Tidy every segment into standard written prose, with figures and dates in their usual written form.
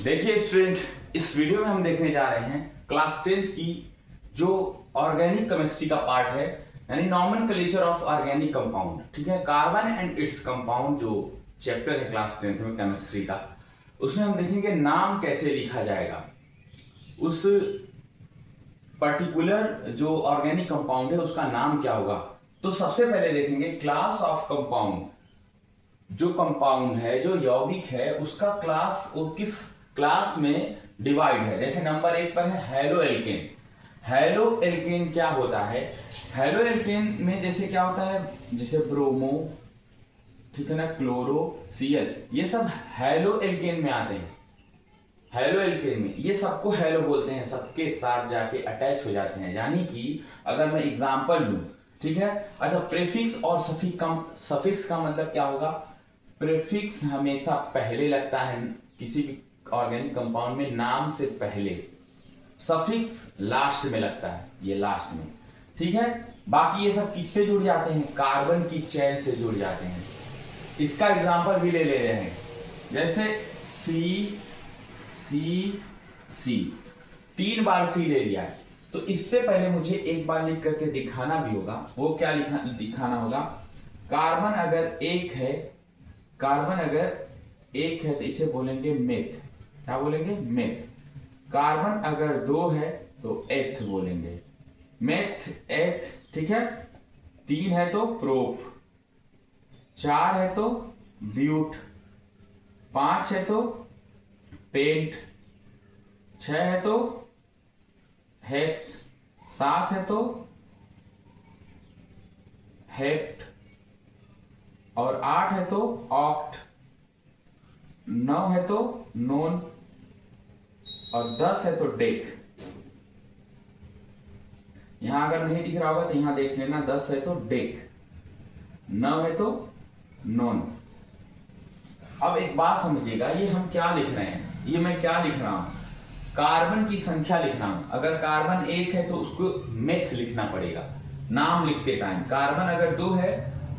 देखिए स्टूडेंट, इस वीडियो में हम देखने जा रहे हैं क्लास 10th की जो ऑर्गेनिक केमिस्ट्री का पार्ट है, यानी नॉमेनक्लेचर ऑफ ऑर्गेनिक कंपाउंड। ठीक है, कार्बन एंड इट्स कंपाउंड जो चैप्टर है क्लास 10th में केमिस्ट्री का, उसमें हम देखेंगे नाम कैसे लिखा जाएगा, उस पर्टिकुलर जो ऑर्गेनिक कंपाउंड है उसका नाम क्या होगा। तो सबसे पहले देखेंगे क्लास ऑफ कंपाउंड। जो कंपाउंड है, जो यौगिक है, उसका क्लास वो किस क्लास में डिवाइड है। जैसे नंबर 1 पर है हेलो एल्केन। हेलो एल्केन क्या होता है? हेलो एल्केन में जैसे क्या होता है, जैसे ब्रोमो, ठीक है ना, क्लोरो, सीएल, ये सब हेलो एल्केन में आते हैं। हेलो एल्केन में ये सबको हेलो बोलते हैं, सबके साथ जाके अटैच हो जाते हैं। यानी कि अगर मैं एग्जांपल लूं, ठीक है। अच्छा, प्रीफिक्स और सफिक्स का मतलब क्या होगा? प्रीफिक्स हमेशा पहले लगता है किसी भी ऑर्गेनिक कंपाउंड में, नाम से पहले। सफिक्स लास्ट में लगता है, ये लास्ट में, ठीक है। बाकी ये सब किससे जुड़ जाते हैं? कार्बन की चेन से जुड़ जाते हैं। इसका एग्जांपल भी ले रहे हैं, जैसे सी सी सी, 3 बार सी ले लिया है, तो इससे पहले मुझे एक बार लिख करके दिखाना भी होगा। वो क्या दिखाना होगा? कार्बन अगर एक है, तो इसे बोलेंगे मेथ। क्या बोलेंगे? मेथ। कार्बन अगर 2 है तो एथ बोलेंगे, मेथ, एथ, ठीक है। 3 है तो प्रोप, 4 है तो ब्यूट, 5 है तो पेंट, 6 है तो हेक्स, 7 है तो हेप्ट, और 8 है तो ऑक्ट, 9 है तो नोन, और 10 है तो डेक। यहां अगर नहीं दिख रहा होगा तो यहां देख लेना, 10 है तो डेक, 9 है तो नोन। अब एक बात समझिएगा, ये हम क्या लिख रहे हैं, ये मैं क्या लिख रहा हूं? कार्बन की संख्या लिख रहा हूं। अगर कार्बन 1 है तो उसको मेथ लिखना पड़ेगा नाम लिखते टाइम। कार्बन अगर 2 है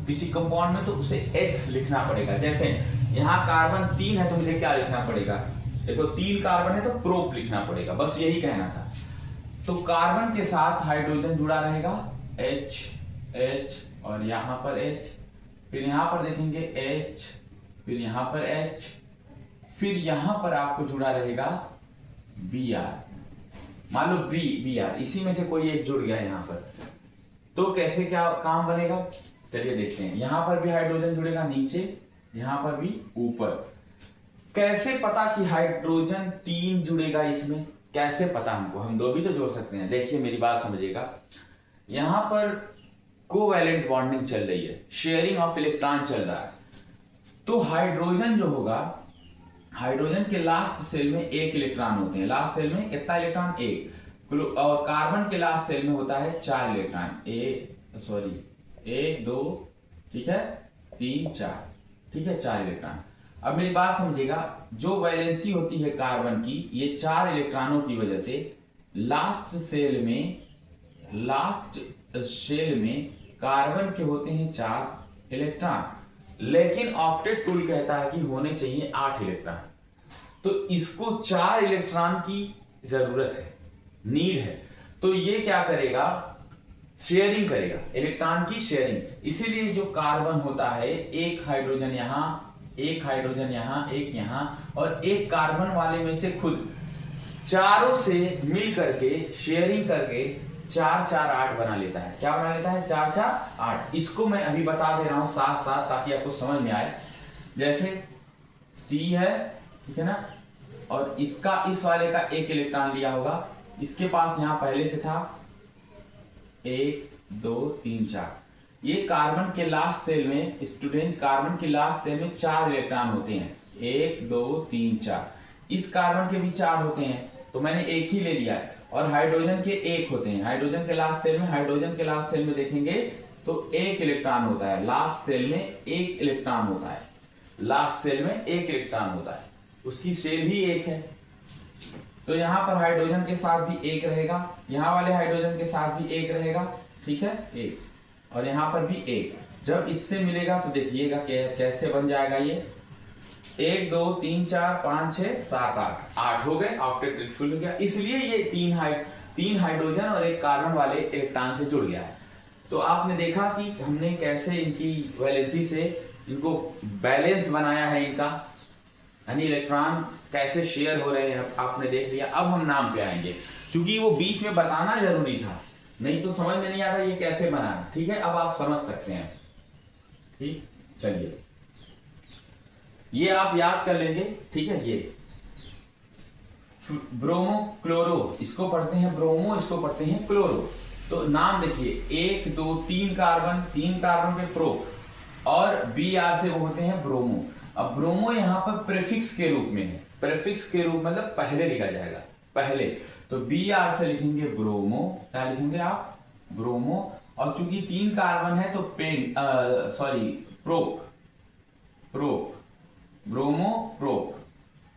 किसी कंपाउंड में तो उसे एथ लिखना पड़ेगा। जैसे यहां कार्बन 3 है तो मुझे क्या लिखना पड़ेगा? देखो, 3 कार्बन है तो प्रोप लिखना पड़ेगा, बस यही कहना था। तो कार्बन के साथ हाइड्रोजन जुड़ा रहेगा, H H, और यहां पर H, फिर यहां पर देखेंगे H, फिर यहां पर H, फिर यहां पर आपको जुड़ा रहेगा Br। मान लो Br, इसी में से कोई एक जुड़ गया यहां पर, तो कैसे क्या काम बनेगा? चलिए देखते हैं। यहां पर भी हाइड्रोजन जुड़ेगा नीचे, यहां पर भी ऊपर। कैसे पता कि हाइड्रोजन 3 जुड़ेगा इसमें? कैसे पता हमको? हम 2 भी तो जोड़ सकते हैं। देखिए मेरी बात समझिएगा, यहां पर कोवैलेंट बॉन्डिंग चल रही है, शेयरिंग ऑफ इलेक्ट्रॉन चल रहा है। तो हाइड्रोजन जो होगा, हाइड्रोजन के लास्ट सेल में 1 इलेक्ट्रॉन होते हैं। लास्ट सेल में कितना इलेक्ट्रॉन? 1। और कार्बन के लास्ट सेल में होता है 4 इलेक्ट्रॉन, 1 2, ठीक है, 3 4, ठीक है, 4 इलेक्ट्रॉन। अब मेरी बात समझिएगा, जो वैलेंसी होती है कार्बन की, ये 4 इलेक्ट्रॉनों की वजह से लास्ट सेल में कार्बन के होते हैं 4 इलेक्ट्रॉन, लेकिन ऑक्टेट टूल कहता है कि होने चाहिए 8 इलेक्ट्रॉन। तो इसको 4 इलेक्ट्रॉन की जरूरत है, नीड है। तो ये क्या करेगा? शेयरिंग करेगा, इलेक्ट्रॉन की शेयरिंग। इसीलिए जो कार्बन होता है, 1 हाइड्रोजन यहां, 1 हाइड्रोजन यहां, 1 यहां, और 1 कार्बन वाले में से खुद चारों से मिल करके शेयरिंग करके 4 4 8 बना लेता है। क्या बना लेता है? 4 4 8। इसको मैं अभी बता दे रहा हूं साथ साथ, ताकि आपको समझ में आए। जैसे C है, ठीक है ना, और इसका, इस वाले का 1 इलेक्ट्रॉन लिया होगा, इसके पास यहां पहले से था 1 2 3 4। ये कार्बन के लास्ट सेल में, स्टूडेंट, कार्बन के लास्ट सेल में 4 इलेक्ट्रॉन होते हैं, 1 2 3 4। इस कार्बन के भी 4 होते हैं, तो मैंने 1 ही ले लिया है। और हाइड्रोजन के 1 होते हैं। हाइड्रोजन के लास्ट सेल में देखेंगे तो 1 इलेक्ट्रॉन होता है। लास्ट सेल में 1 इलेक्ट्रॉन होता है, लास्ट सेल में 1 इलेक्ट्रॉन होता है, उसकी सेल ही 1 है। तो यहां पर हाइड्रोजन के साथ भी 1 रहेगा, यहां वाले हाइड्रोजन के साथ भी 1 रहेगा, ठीक है, 1, और यहां पर भी 1। जब इससे मिलेगा तो देखिएगा कैसे बन जाएगा ये। 1 2 3 4 5 6 7 8 हो गए, ऑक्टेट फुल हो गया। इसलिए ये तीन हाइड्रोजन और एक कार्बन वाले इलेक्ट्रॉन से जुड़ गया है। तो आपने देखा कि हमने कैसे इनकी वैलेंसी से इनको बैलेंस बनाया है इनका, यानी इलेक्ट्रॉन कैसे शेयर हो रहे हैं आपने देख लिया। अब हम नाम पे आएंगे, क्योंकि वो बीच में बताना जरूरी था, नहीं तो समझ में नहीं आता ये कैसे बना है। ठीक है, अब आप समझ सकते हैं। ठीक, चलिए ये आप याद कर लेंगे। ठीक है, ये ब्रोमो क्लोरो, इसको पढ़ते हैं ब्रोमो, इसको पढ़ते हैं क्लोरो। तो नाम देखिए, 1 2 3 कार्बन, 3 कार्बन पे प्रो, और बी आर से वो होते हैं ब्रोमो। अब ब्रोमो यहाँ पर प्रेफिक्स के रूप में है, प्रेफिक्स के रूप मतलब पहले लिखा जाएगा, पहले। तो बी आर से लिखेंगे ब्रोमो, क्या लिखेंगे आप, ब्रोमो। और चूंकि 3 कार्बन है तो प्रोप, ब्रोमो प्रोप।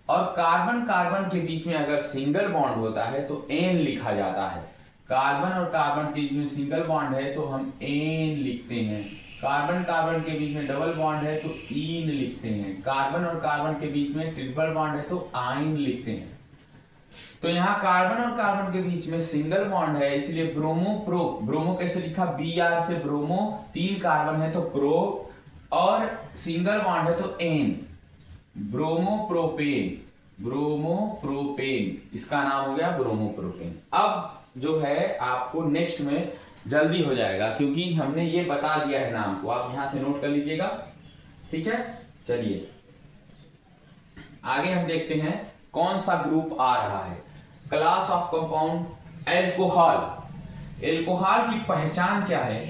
और कार्बन कार्बन के बीच में अगर सिंगल बॉन्ड होता है तो एन लिखा जाता है। कार्बन और कार्बन के बीच में सिंगल बॉन्ड है तो हम एन लिखते हैं। कार्बन कार्बन के बीच में डबल बॉन्ड है तो ईन लिखते हैं। कार्बन और कार्बन के बीच में ट्रिपल बॉन्ड है तो आइन लिखते हैं। तो यहाँ कार्बन और कार्बन के बीच में सिंगल बॉन्ड है, इसलिए ब्रोमो प्रो। ब्रोमो कैसे लिखा, बी आर से ब्रोमो, 3 कार्बन है तो प्रो, और सिंगल बॉन्ड है तो एन, ब्रोमोप्रोपेन, इसका नाम हो गया ब्रोमोप्रोपेन। अब जो है आपको नेक्स्ट में जल्दी हो जाएगा, क्योंकि हमने ये बता दिया है नाम को, आप यहां से नोट कर लीजिएगा। ठीक है, चलिए आगे हम देखते हैं कौन सा ग्रुप आ रहा है। Class of compound alcohol. Alcohol की पहचान क्या है,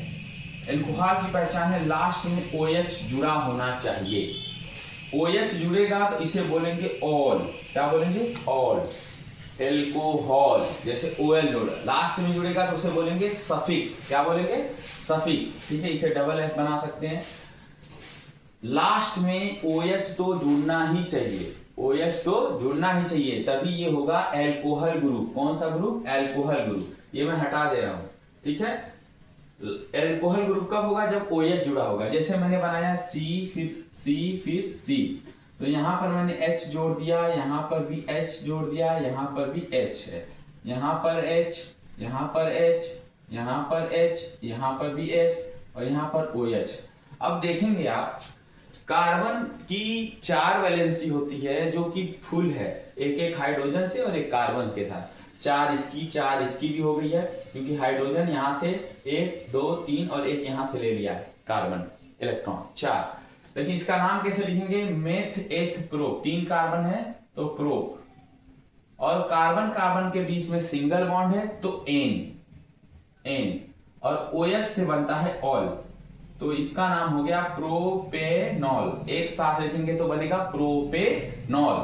एल्कोहल की पहचान है लास्ट में OH जुड़ा होना चाहिए। OH जुड़ेगा तो इसे बोलेंगे ऑल, क्या बोलेंगे, ऑल। एल्कोहल जैसे OL जोड़ा, लास्ट में जुड़ेगा तो उसे बोलेंगे सफिक्स, क्या बोलेंगे, सफिक्स। ठीक है, इसे डबल एस बना सकते हैं। लास्ट में OH तो जुड़ना ही चाहिए, OH तो जुड़ना ही चाहिए, तभी ये होगा एल्कोहल ग्रुप। कौन सा ग्रुप, एल्कोहल ग्रुप। ये मैं हटा दे रहा हूं। ठीक है, एल्कोहल ग्रुप कब होगा, जब OH जुड़ा होगा। जैसे मैंने बनाया C फिर C, तो यहां पर मैंने H जोड़ दिया, यहां पर भी H जोड़ दिया, यहां पर भी H है, यहां पर H, यहां पर H, यहां पर H, यहां पर भी H, और यहां पर OH। अब देखेंगे आप, कार्बन की 4 वैलेंसी होती है जो कि फुल है, एक एक हाइड्रोजन से और एक कार्बन के साथ। 4 इसकी भी हो गई है, क्योंकि हाइड्रोजन यहां से 1 2 3 और एक यहां से ले लिया है कार्बन इलेक्ट्रॉन, 4। लेकिन इसका नाम कैसे लिखेंगे, मेथ एथ प्रोप। 3 कार्बन है तो प्रोप, और कार्बन कार्बन के बीच में सिंगल बॉन्ड है तो एन, और OH से बनता है ऑल, तो इसका नाम हो गया प्रोपेनॉल। एक साथ लिखेंगे तो बनेगा प्रोपेनॉल,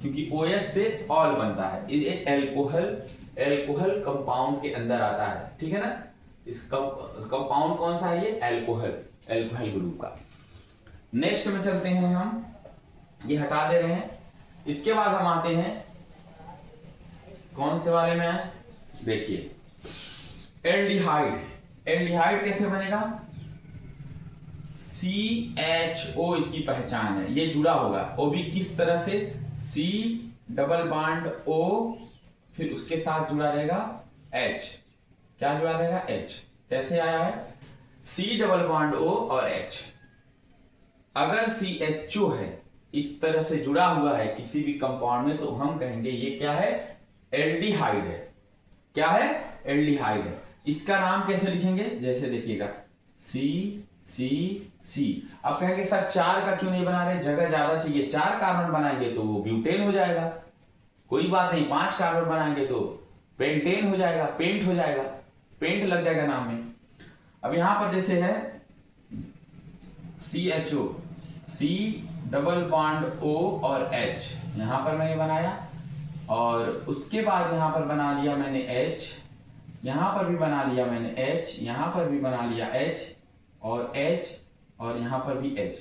क्योंकि OH से ऑल बनता है। ये एल्कोहल कंपाउंड के अंदर आता है। ठीक है ना, इस कंपाउंड कौन सा है, ये एल्कोहल ग्रुप का। नेक्स्ट में चलते हैं हम, ये हटा दे रहे हैं। इसके बाद हम आते हैं कौन से वाले में है, देखिए एल्डिहाइड। एल्डिहाइड कैसे बनेगा, CHO इसकी पहचान है, ये जुड़ा होगा। वो भी किस तरह से, C डबल बॉन्ड O, फिर उसके साथ जुड़ा रहेगा H, क्या जुड़ा रहेगा, H। कैसे आया है, C डबल बॉन्ड O और H। अगर CHO है, इस तरह से जुड़ा हुआ है किसी भी कंपाउंड में, तो हम कहेंगे ये क्या है, एल्डिहाइड है। क्या है, एल्डिहाइड है। इसका नाम कैसे लिखेंगे, जैसे देखिएगा C। अब कहेंगे सर 4 का क्यों नहीं बना रहे, जगह ज्यादा चाहिए। 4 कार्बन बनाएंगे तो वो ब्यूटेन हो जाएगा, कोई बात नहीं। 5 कार्बन बनाएंगे तो पेंटेन हो जाएगा, पेंट हो जाएगा, पेंट लग जाएगा नाम में। अब यहां पर जैसे है CHO, C double bond O और H, यहां पर मैंने बनाया, और उसके बाद यहां पर बना लिया मैंने H, यहां पर भी बना लिया मैंने H, यहां पर भी बना लिया H और H, और यहां पर भी H।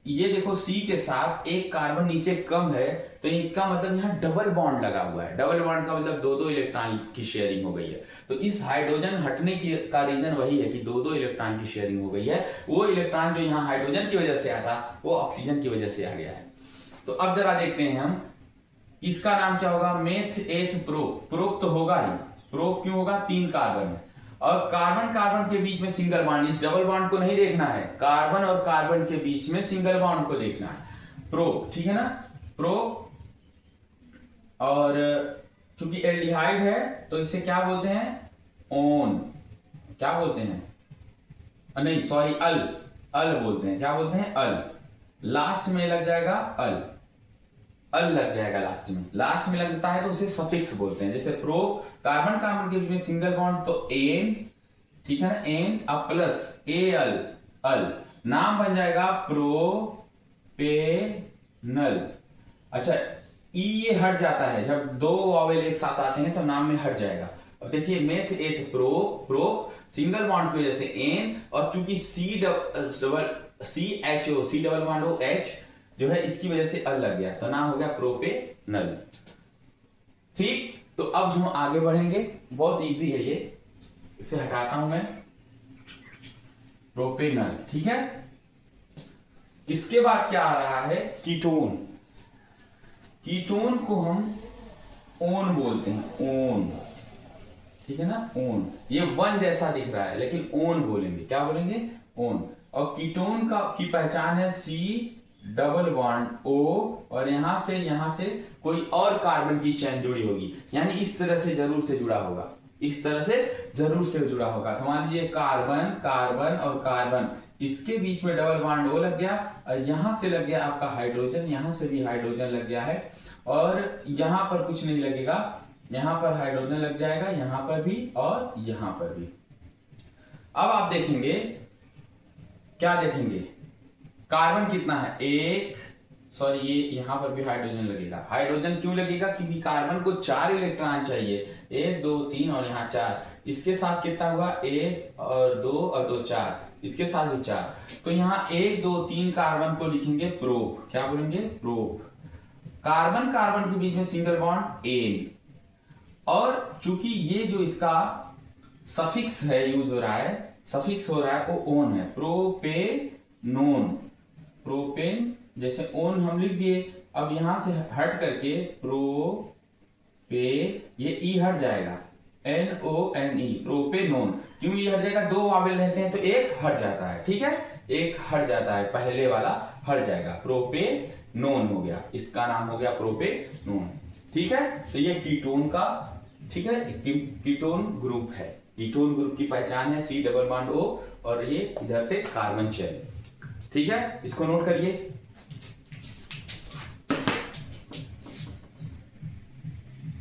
ये देखो C के साथ एक कार्बन नीचे कम है, तो इनका मतलब यहाँ डबल बॉन्ड लगा हुआ है। डबल बॉन्ड का मतलब 2-2 इलेक्ट्रॉन की शेयरिंग हो गई है। तो इस हाइड्रोजन हटने का रीजन वही है कि 2-2 इलेक्ट्रॉन की शेयरिंग हो गई है। वो इलेक्ट्रॉन जो यहाँ हाइड्रोजन की वजह से आया था, वो ऑक्सीजन की वजह से आ गया है। तो अब जरा देखते हैं हम, इसका नाम क्या होगा, मेथ एथ प्रोप। प्रोप तो होगा ही, प्रोप क्यों होगा, 3 कार्बन है और कार्बन कार्बन के बीच में सिंगल बॉन्ड, इस डबल बॉन्ड को नहीं देखना है, कार्बन और कार्बन के बीच में सिंगल बॉन्ड को देखना है, प्रोप, ठीक है ना, प्रोप। और चूंकि एल्डिहाइड है तो इसे क्या बोलते हैं, ओन, क्या बोलते हैं, नहीं सॉरी, अल, अल बोलते हैं, क्या बोलते हैं, अल, लास्ट में लग जाएगा अल, अल लग जाएगा लास्ट में, लास्ट में लगता है तो उसे सफिक्स बोलते हैं। जैसे प्रो, कार्बन कार्बन के बीच में सिंगल बॉन्ड तो एन, ठीक है ना, एन, अब प्लस ए अल, अल, नाम बन जाएगा प्रोपेनल। अच्छा, ई ये हट जाता है, जब 2 वॉवेल एक साथ आते हैं तो नाम में हट जाएगा। अब देखिए मेथ एथ प्रो, प्रो सिंगल बॉन्ड की वजह से एन, और चूंकि C double bond O H जो है इसकी वजह से अल लग गया तो नाम हो गया प्रोपेनल। ठीक, तो अब हम आगे बढ़ेंगे, बहुत इजी है ये, इसे हटाता हूं मैं, प्रोपेनल, ठीक है। इसके बाद क्या आ रहा है, कीटोन। कीटोन को हम ओन बोलते हैं, ओन, ठीक है ना, ओन। ये वन जैसा दिख रहा है लेकिन ओन बोलेंगे, क्या बोलेंगे, ओन। और कीटोन का की पहचान है सी डबल बॉन्ड ओ, और यहां से कोई और कार्बन की चेन जुड़ी होगी, यानी इस तरह से जरूर से जुड़ा होगा, इस तरह से जरूर से जुड़ा होगा। तो मान लीजिए कार्बन कार्बन और कार्बन, इसके बीच में डबल बॉन्ड ओ लग गया, और यहां से लग गया आपका हाइड्रोजन, यहां से भी हाइड्रोजन लग गया है, और यहां पर कुछ नहीं लगेगा, यहां पर हाइड्रोजन लग जाएगा, यहां पर भी और यहां पर भी। अब आप देखेंगे, क्या देखेंगे, कार्बन कितना है, एक, सॉरी ये यहां पर भी हाइड्रोजन लगेगा। हाइड्रोजन क्यों लगेगा, क्योंकि कार्बन को 4 इलेक्ट्रॉन चाहिए, 1 2 3 और यहाँ 4, इसके साथ कितना हुआ, 1 और 2 और 2 4, इसके साथ भी 4, तो यहाँ 1 2 3 कार्बन को लिखेंगे प्रोप, क्या बोलेंगे, प्रोप। कार्बन कार्बन के बीच में सिंगल बॉन्ड एन, और चूंकि ये जो इसका सफिक्स है यूज हो रहा है, सफिक्स हो रहा है वो ओन है, प्रोपेनोन, प्रोपेन, जैसे ओन हम लिख दिए, अब यहां से हट करके प्रोपे, ये ई हट जाएगा, NONE, प्रोपेनोन। क्यों ये हट जाएगा, 2 वावेल रहते हैं तो एक हट जाता है, ठीक है, एक हट जाता है, पहले वाला हट जाएगा, प्रोपेनोन हो गया, इसका नाम हो गया प्रोपेनोन, ठीक है। तो ये कीटोन का, ठीक है, कीटोन ग्रुप है, कीटोन ग्रुप की पहचान है सी डबल बॉन्ड ओ, और ये इधर से कार्बन चेन, ठीक है, इसको नोट करिए।